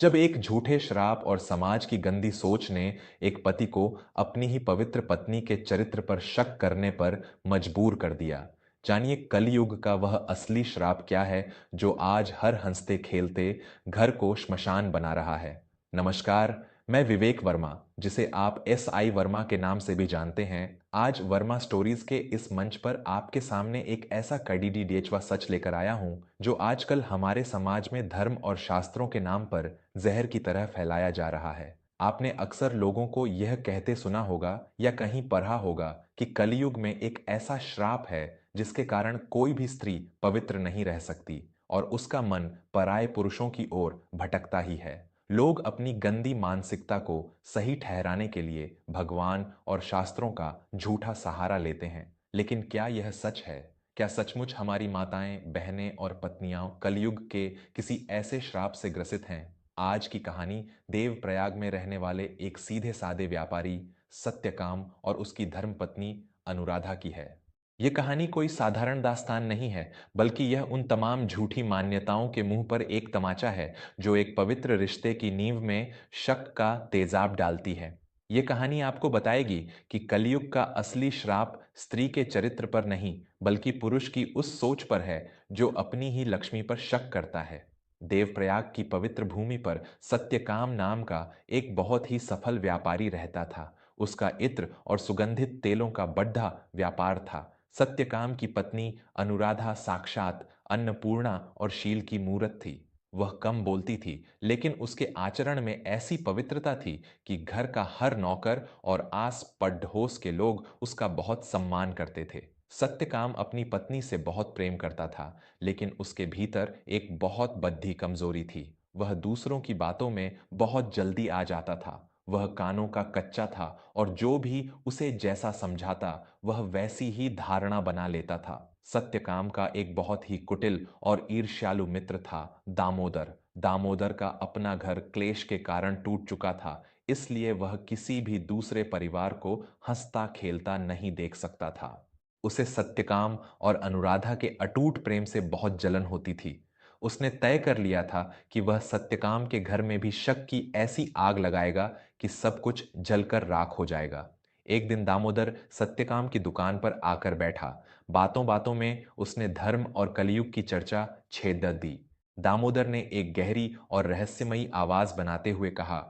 जब एक झूठे श्राप और समाज की गंदी सोच ने एक पति को अपनी ही पवित्र पत्नी के चरित्र पर शक करने पर मजबूर कर दिया। जानिए कलयुग का वह असली श्राप क्या है जो आज हर हंसते खेलते घर को श्मशान बना रहा है। नमस्कार, मैं विवेक वर्मा, जिसे आप SI वर्मा के नाम से भी जानते हैं। आज वर्मा स्टोरीज के इस मंच पर आपके सामने एक ऐसा कड़ीडी डेचवा सच लेकर आया हूं जो आजकल हमारे समाज में धर्म और शास्त्रों के नाम पर जहर की तरह फैलाया जा रहा है। आपने अक्सर लोगों को यह कहते सुना होगा या कहीं पढ़ा होगा कि कलयुग में एक ऐसा श्राप है जिसके कारण कोई भी स्त्री पवित्र नहीं रह सकती और उसका मन पराये पुरुषों की ओर भटकता ही है। लोग अपनी गंदी मानसिकता को सही ठहराने के लिए भगवान और शास्त्रों का झूठा सहारा लेते हैं। लेकिन क्या यह सच है? क्या सचमुच हमारी माताएं, बहनें और पत्नियां कलयुग के किसी ऐसे श्राप से ग्रसित हैं? आज की कहानी देवप्रयाग में रहने वाले एक सीधे साधे व्यापारी सत्यकाम और उसकी धर्मपत्नी अनुराधा की है। ये कहानी कोई साधारण दास्तान नहीं है, बल्कि यह उन तमाम झूठी मान्यताओं के मुंह पर एक तमाचा है जो एक पवित्र रिश्ते की नींव में शक का तेजाब डालती है। ये कहानी आपको बताएगी कि कलयुग का असली श्राप स्त्री के चरित्र पर नहीं, बल्कि पुरुष की उस सोच पर है जो अपनी ही लक्ष्मी पर शक करता है। देवप्रयाग की पवित्र भूमि पर सत्यकाम नाम का एक बहुत ही सफल व्यापारी रहता था। उसका इत्र और सुगंधित तेलों का बड़ा व्यापार था। सत्यकाम की पत्नी अनुराधा साक्षात अन्नपूर्णा और शील की मूरत थी। वह कम बोलती थी, लेकिन उसके आचरण में ऐसी पवित्रता थी कि घर का हर नौकर और आस पड़ोस के लोग उसका बहुत सम्मान करते थे। सत्यकाम अपनी पत्नी से बहुत प्रेम करता था, लेकिन उसके भीतर एक बहुत बद्धी कमजोरी थी। वह दूसरों की बातों में बहुत जल्दी आ जाता था। वह कानों का कच्चा था और जो भी उसे जैसा समझाता वह वैसी ही धारणा बना लेता था। सत्यकाम का एक बहुत ही कुटिल और ईर्ष्यालु मित्र था दामोदर। दामोदर का अपना घर क्लेश के कारण टूट चुका था, इसलिए वह किसी भी दूसरे परिवार को हंसता खेलता नहीं देख सकता था। उसे सत्यकाम और अनुराधा के अटूट प्रेम से बहुत जलन होती थी। उसने तय कर लिया था कि वह सत्यकाम के घर में भी शक की ऐसी आग लगाएगा कि सब कुछ जलकर राख हो जाएगा। एक दिन दामोदर सत्यकाम की दुकान पर आकर बैठा। बातों बातों में उसने धर्म और कलयुग की चर्चा छेड़ दी। दामोदर ने एक गहरी और रहस्यमयी आवाज बनाते हुए कहा,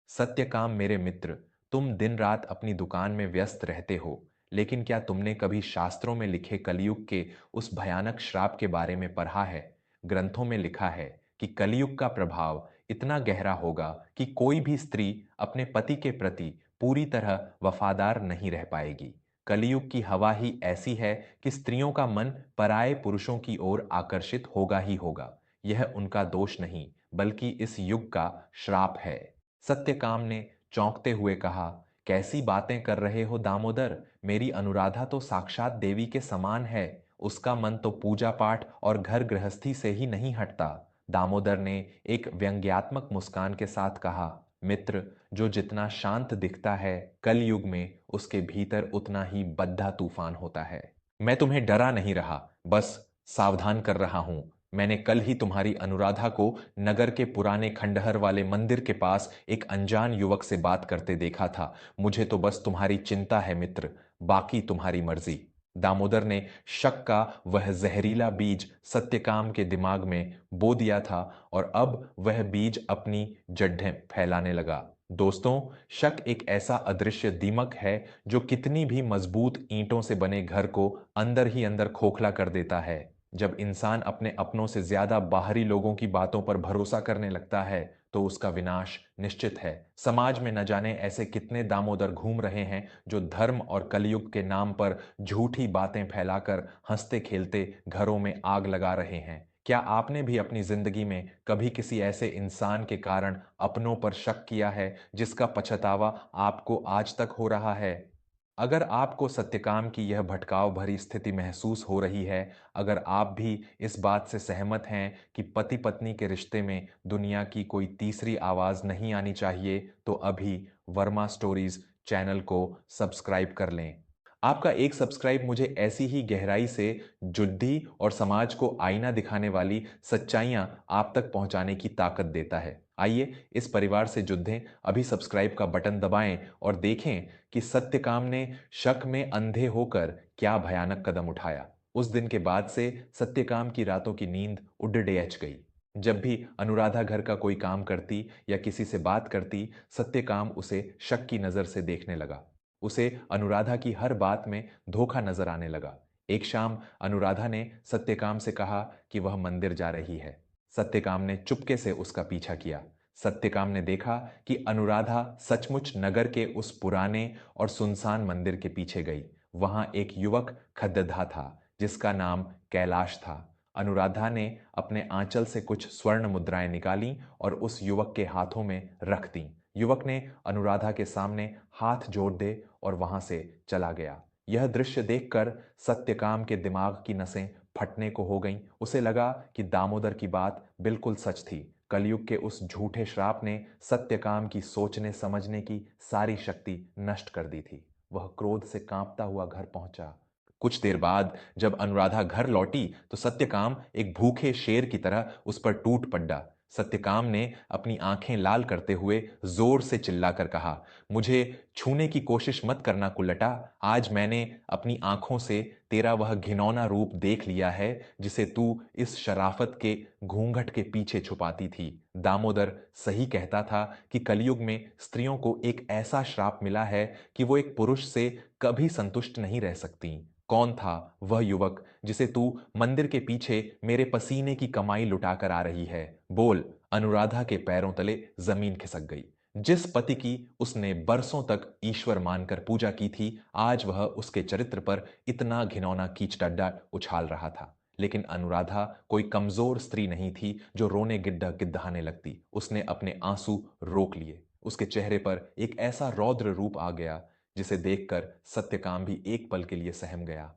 सत्यकाम मेरे मित्र, तुम दिन रात अपनी दुकान में व्यस्त रहते हो, लेकिन क्या तुमने कभी शास्त्रों में लिखे कलयुग के उस भयानक श्राप के बारे में पढ़ा है? ग्रंथों में लिखा है कि कलयुग का प्रभाव इतना गहरा होगा कि कोई भी स्त्री अपने पति के प्रति पूरी तरह वफादार नहीं रह पाएगी। कलयुग की हवा ही ऐसी है कि स्त्रियों का मन पराये पुरुषों की ओर आकर्षित होगा ही होगा। यह उनका दोष नहीं, बल्कि इस युग का श्राप है। सत्यकाम ने चौंकते हुए कहा, कैसी बातें कर रहे हो दामोदर? मेरी अनुराधा तो साक्षात देवी के समान है। उसका मन तो पूजा पाठ और घर गृहस्थी से ही नहीं हटता। दामोदर ने एक व्यंग्यात्मक मुस्कान के साथ कहा, मित्र, जो जितना शांत दिखता है कलयुग में उसके भीतर उतना ही बद्धा तूफान होता है। मैं तुम्हें डरा नहीं रहा, बस सावधान कर रहा हूं। मैंने कल ही तुम्हारी अनुराधा को नगर के पुराने खंडहर वाले मंदिर के पास एक अनजान युवक से बात करते देखा था। मुझे तो बस तुम्हारी चिंता है मित्र, बाकी तुम्हारी मर्जी। दामोदर ने शक का वह जहरीला बीज सत्यकाम के दिमाग में बो दिया था और अब वह बीज अपनी जड़ें फैलाने लगा। दोस्तों, शक एक ऐसा अदृश्य दीमक है जो कितनी भी मजबूत ईंटों से बने घर को अंदर ही अंदर खोखला कर देता है। जब इंसान अपने अपनों से ज्यादा बाहरी लोगों की बातों पर भरोसा करने लगता है तो उसका विनाश निश्चित है। समाज में न जाने ऐसे कितने दामोदर घूम रहे हैं जो धर्म और कलयुग के नाम पर झूठी बातें फैलाकर हंसते खेलते घरों में आग लगा रहे हैं। क्या आपने भी अपनी जिंदगी में कभी किसी ऐसे इंसान के कारण अपनों पर शक किया है जिसका पछतावा आपको आज तक हो रहा है? अगर आपको सत्यकाम की यह भटकाव भरी स्थिति महसूस हो रही है, अगर आप भी इस बात से सहमत हैं कि पति पत्नी के रिश्ते में दुनिया की कोई तीसरी आवाज नहीं आनी चाहिए, तो अभी वर्मा स्टोरीज चैनल को सब्सक्राइब कर लें। आपका एक सब्सक्राइब मुझे ऐसी ही गहराई से जुद्दी और समाज को आईना दिखाने वाली सच्चाइयां आप तक पहुंचाने की ताकत देता है। आइए इस परिवार से जुड़ें, अभी सब्सक्राइब का बटन दबाएं और देखें कि सत्यकाम ने शक में अंधे होकर क्या भयानक कदम उठाया। उस दिन के बाद से सत्यकाम की रातों की नींद उड़ डेच गई। जब भी अनुराधा घर का कोई काम करती या किसी से बात करती, सत्यकाम उसे शक की नजर से देखने लगा। उसे अनुराधा की हर बात में धोखा नजर आने लगा। एक शाम अनुराधा ने सत्यकाम से कहा कि वह मंदिर जा रही है। सत्यकाम ने चुपके से उसका पीछा किया। सत्यकाम ने देखा कि अनुराधा सचमुच नगर के उस पुराने और सुनसान मंदिर के पीछे गई। वहां एक युवक खद्दधा था जिसका नाम कैलाश था। अनुराधा ने अपने आंचल से कुछ स्वर्ण मुद्राएं निकाली और उस युवक के हाथों में रख दी। युवक ने अनुराधा के सामने हाथ जोड़ दे और वहां से चला गया। यह दृश्य देखकर सत्यकाम के दिमाग की नसें फटने को हो गईं। उसे लगा कि दामोदर की बात बिल्कुल सच थी। कलयुग के उस झूठे श्राप ने सत्यकाम की सोचने समझने की सारी शक्ति नष्ट कर दी थी। वह क्रोध से कांपता हुआ घर पहुंचा। कुछ देर बाद जब अनुराधा घर लौटी तो सत्यकाम एक भूखे शेर की तरह उस पर टूट पड़ा। सत्यकाम ने अपनी आंखें लाल करते हुए जोर से चिल्लाकर कहा, मुझे छूने की कोशिश मत करना कुल्लटा। आज मैंने अपनी आंखों से तेरा वह घिनौना रूप देख लिया है जिसे तू इस शराफत के घूंघट के पीछे छुपाती थी। दामोदर सही कहता था कि कलयुग में स्त्रियों को एक ऐसा श्राप मिला है कि वो एक पुरुष से कभी संतुष्ट नहीं रह सकती। कौन था वह युवक जिसे तू मंदिर के पीछे मेरे पसीने की कमाई लुटाकर आ रही है? बोल। अनुराधा के पैरों तले जमीन खिसक गई। जिस पति की उसने बरसों तक ईश्वर मानकर पूजा की थी, आज वह उसके चरित्र पर इतना घिनौना कीचड़ड्डा उछाल रहा था। लेकिन अनुराधा कोई कमजोर स्त्री नहीं थी जो रोने गिड्डा गिद्धाने लगती। उसने अपने आंसू रोक लिए। उसके चेहरे पर एक ऐसा रौद्र रूप आ गया जिसे देखकर सत्यकाम भी एक पल के लिए सहम गया।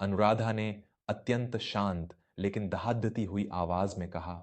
अनुराधा ने अत्यंत शांत लेकिन दहादती हुई आवाज में कहा,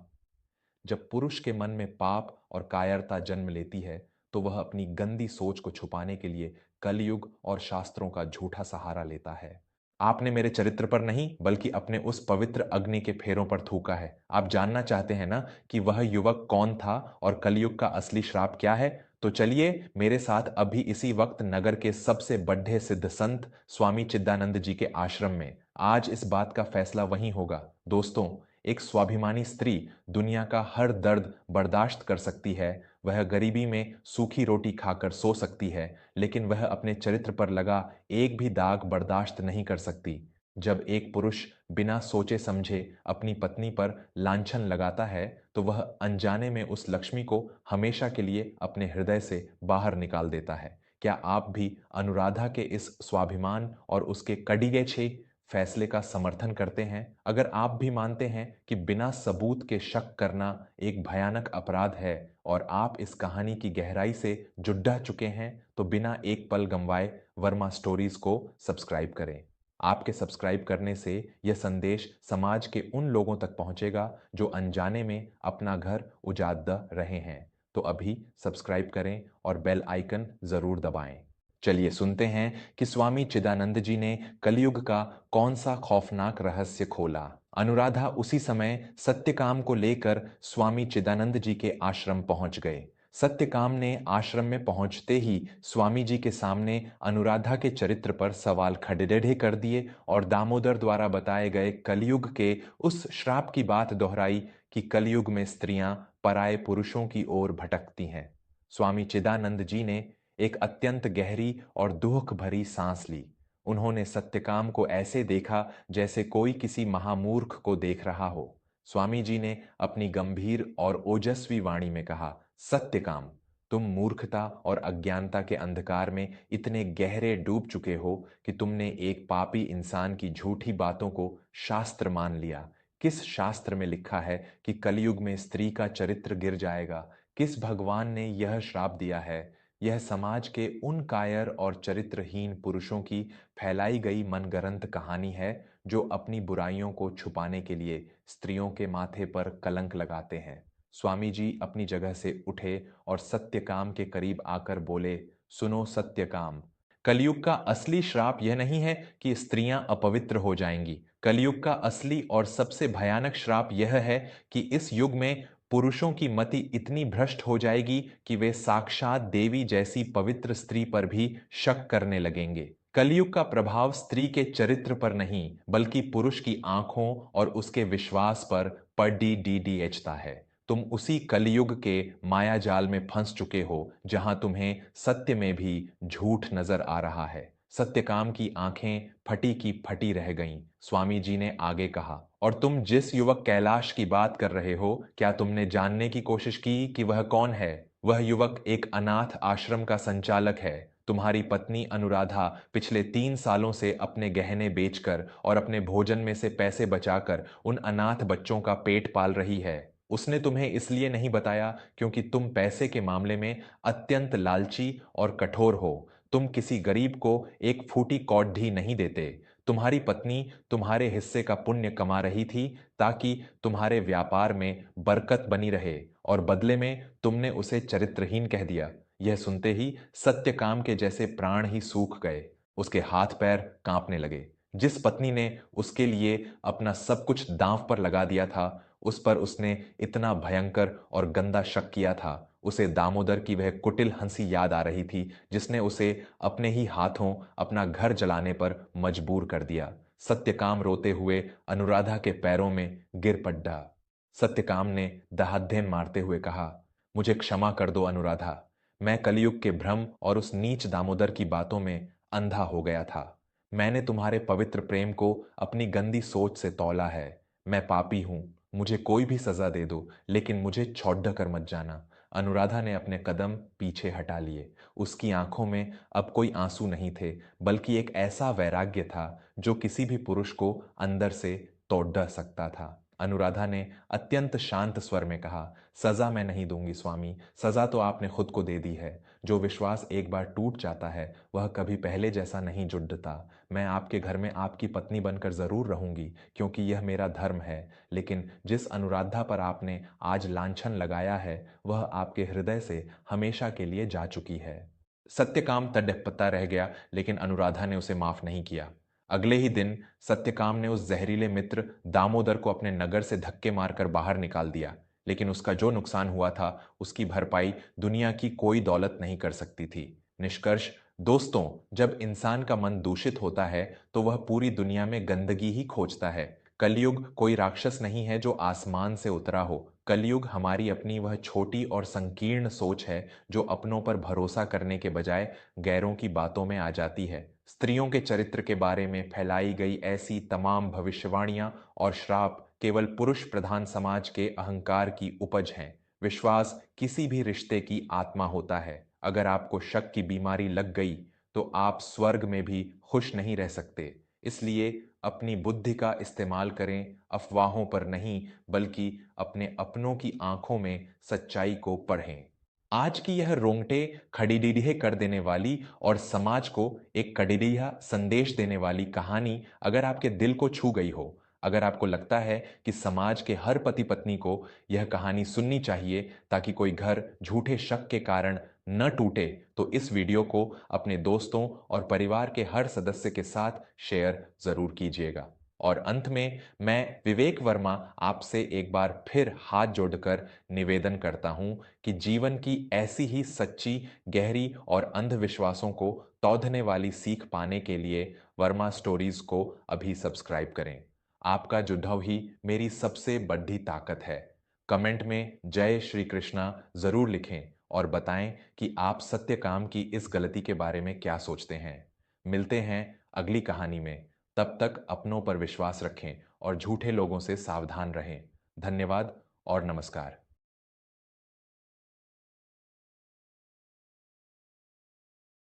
जब पुरुष के मन में पाप और कायरता जन्म लेती है तो वह अपनी गंदी सोच को छुपाने के लिए कलयुग और शास्त्रों का झूठा सहारा लेता है। आपने मेरे चरित्र पर नहीं बल्कि अपने उस पवित्र अग्नि के फेरों पर थूका है। आप जानना चाहते हैं ना कि वह युवक कौन था और कलयुग का असली श्राप क्या है? तो चलिए मेरे साथ अभी इसी वक्त नगर के सबसे बड्ढे सिद्ध संत स्वामी चिदानंद जी के आश्रम में। आज इस बात का फैसला वहीं होगा। दोस्तों, एक स्वाभिमानी स्त्री दुनिया का हर दर्द बर्दाश्त कर सकती है। वह गरीबी में सूखी रोटी खाकर सो सकती है, लेकिन वह अपने चरित्र पर लगा एक भी दाग बर्दाश्त नहीं कर सकती। जब एक पुरुष बिना सोचे समझे अपनी पत्नी पर लांछन लगाता है तो वह अनजाने में उस लक्ष्मी को हमेशा के लिए अपने हृदय से बाहर निकाल देता है। क्या आप भी अनुराधा के इस स्वाभिमान और उसके कड़िए छे फैसले का समर्थन करते हैं? अगर आप भी मानते हैं कि बिना सबूत के शक करना एक भयानक अपराध है और आप इस कहानी की गहराई से जुड़ चुके हैं, तो बिना एक पल गंवाए वर्मा स्टोरीज को सब्सक्राइब करें। आपके सब्सक्राइब करने से यह संदेश समाज के उन लोगों तक पहुंचेगा जो अनजाने में अपना घर उजाड़ रहे हैं। तो अभी सब्सक्राइब करें और बेल आइकन जरूर दबाएं। चलिए सुनते हैं कि स्वामी चिदानंद जी ने कलयुग का कौन सा खौफनाक रहस्य खोला। अनुराधा उसी समय सत्यकाम को लेकर स्वामी चिदानंद जी के आश्रम पहुंच गए। सत्यकाम ने आश्रम में पहुंचते ही स्वामी जी के सामने अनुराधा के चरित्र पर सवाल खड़े कर दिए और दामोदर द्वारा बताए गए कलयुग के उस श्राप की बात दोहराई कि कलयुग में स्त्रियां पराये पुरुषों की ओर भटकती हैं। स्वामी चिदानंद जी ने एक अत्यंत गहरी और दुख भरी सांस ली। उन्होंने सत्यकाम को ऐसे देखा जैसे कोई किसी महामूर्ख को देख रहा हो। स्वामी जी ने अपनी गंभीर और ओजस्वी वाणी में कहा, सत्यकाम, तुम मूर्खता और अज्ञानता के अंधकार में इतने गहरे डूब चुके हो कि तुमने एक पापी इंसान की झूठी बातों को शास्त्र मान लिया। किस शास्त्र में लिखा है कि कलयुग में स्त्री का चरित्र गिर जाएगा? किस भगवान ने यह श्राप दिया है? यह समाज के उन कायर और चरित्रहीन पुरुषों की फैलाई गई मनगढ़ंत कहानी है जो अपनी बुराइयों को छुपाने के लिए स्त्रियों के माथे पर कलंक लगाते हैं। स्वामी जी अपनी जगह से उठे और सत्यकाम के करीब आकर बोले, सुनो सत्यकाम, कलयुग का असली श्राप यह नहीं है कि स्त्रियां अपवित्र हो जाएंगी। कलयुग का असली और सबसे भयानक श्राप यह है कि इस युग में पुरुषों की मति इतनी भ्रष्ट हो जाएगी कि वे साक्षात देवी जैसी पवित्र स्त्री पर भी शक करने लगेंगे। कलयुग का प्रभाव स्त्री के चरित्र पर नहीं बल्कि पुरुष की आंखों और उसके विश्वास पर पड़ता है। तुम उसी कलयुग के माया जाल में फंस चुके हो जहां तुम्हें सत्य में भी झूठ नजर आ रहा है। सत्यकाम की आंखें फटी की फटी रह गईं। स्वामी जी ने आगे कहा, और तुम जिस युवक कैलाश की बात कर रहे हो, क्या तुमने जानने की कोशिश की कि वह कौन है? वह युवक एक अनाथ आश्रम का संचालक है। तुम्हारी पत्नी अनुराधा पिछले 3 सालों से अपने गहने बेचकर और अपने भोजन में से पैसे बचाकर उन अनाथ बच्चों का पेट पाल रही है। उसने तुम्हें इसलिए नहीं बताया क्योंकि तुम पैसे के मामले में अत्यंत लालची और कठोर हो। तुम किसी गरीब को एक फूटी कौड़ी नहीं देते। तुम्हारी पत्नी तुम्हारे हिस्से का पुण्य कमा रही थी ताकि तुम्हारे व्यापार में बरकत बनी रहे, और बदले में तुमने उसे चरित्रहीन कह दिया। यह सुनते ही सत्यकाम के जैसे प्राण ही सूख गए। उसके हाथ पैर कांपने लगे। जिस पत्नी ने उसके लिए अपना सब कुछ दांव पर लगा दिया था, उस पर उसने इतना भयंकर और गंदा शक किया था, उसे दामोदर की वह कुटिल हंसी याद आ रही थी जिसने उसे अपने ही हाथों अपना घर जलाने पर मजबूर कर दिया। सत्यकाम रोते हुए अनुराधा के पैरों में गिर पड़ा। सत्यकाम ने दहाद्य मारते हुए कहा, मुझे क्षमा कर दो अनुराधा। मैं कलयुग के भ्रम और उस नीच दामोदर की बातों में अंधा हो गया था। मैंने तुम्हारे पवित्र प्रेम को अपनी गंदी सोच से तौला है। मैं पापी हूं। मुझे कोई भी सजा दे दो, लेकिन मुझे छोड़ कर मत जाना। अनुराधा ने अपने कदम पीछे हटा लिए। उसकी आंखों में अब कोई आंसू नहीं थे, बल्कि एक ऐसा वैराग्य था जो किसी भी पुरुष को अंदर से तोड़ सकता था। अनुराधा ने अत्यंत शांत स्वर में कहा, सजा मैं नहीं दूंगी स्वामी। सजा तो आपने खुद को दे दी है। जो विश्वास एक बार टूट जाता है वह कभी पहले जैसा नहीं जुड़ता। मैं आपके घर में आपकी पत्नी बनकर जरूर रहूंगी, क्योंकि यह मेरा धर्म है। लेकिन जिस अनुराधा पर आपने आज लांछन लगाया है, वह आपके हृदय से हमेशा के लिए जा चुकी है। सत्यकाम तड़पता रह गया, लेकिन अनुराधा ने उसे माफ नहीं किया। अगले ही दिन सत्यकाम ने उस जहरीले मित्र दामोदर को अपने नगर से धक्के मारकर बाहर निकाल दिया। लेकिन उसका जो नुकसान हुआ था उसकी भरपाई दुनिया की कोई दौलत नहीं कर सकती थी। निष्कर्ष, दोस्तों, जब इंसान का मन दूषित होता है तो वह पूरी दुनिया में गंदगी ही खोजता है। कलयुग कोई राक्षस नहीं है जो आसमान से उतरा हो। कलयुग हमारी अपनी वह छोटी और संकीर्ण सोच है जो अपनों पर भरोसा करने के बजाय गैरों की बातों में आ जाती है। स्त्रियों के चरित्र के बारे में फैलाई गई ऐसी तमाम भविष्यवाणियां और श्राप केवल पुरुष प्रधान समाज के अहंकार की उपज हैं। विश्वास किसी भी रिश्ते की आत्मा होता है। अगर आपको शक की बीमारी लग गई तो आप स्वर्ग में भी खुश नहीं रह सकते। इसलिए अपनी बुद्धि का इस्तेमाल करें, अफवाहों पर नहीं बल्कि अपने अपनों की आंखों में सच्चाई को पढ़ें। आज की यह रोंगटे खड़ीडिढे कर देने वाली और समाज को एक कड़िड़िया संदेश देने वाली कहानी अगर आपके दिल को छू गई हो, अगर आपको लगता है कि समाज के हर पति पत्नी को यह कहानी सुननी चाहिए ताकि कोई घर झूठे शक के कारण न टूटे, तो इस वीडियो को अपने दोस्तों और परिवार के हर सदस्य के साथ शेयर जरूर कीजिएगा। और अंत में मैं विवेक वर्मा आपसे एक बार फिर हाथ जोड़कर निवेदन करता हूं कि जीवन की ऐसी ही सच्ची, गहरी और अंधविश्वासों को तौधने वाली सीख पाने के लिए वर्मा स्टोरीज को अभी सब्सक्राइब करें। आपका जुड़ाव ही मेरी सबसे बड़ी ताकत है। कमेंट में जय श्री कृष्णा जरूर लिखें और बताएं कि आप सत्यकाम की इस गलती के बारे में क्या सोचते हैं। मिलते हैं अगली कहानी में। तब तक अपनों पर विश्वास रखें और झूठे लोगों से सावधान रहें। धन्यवाद और नमस्कार।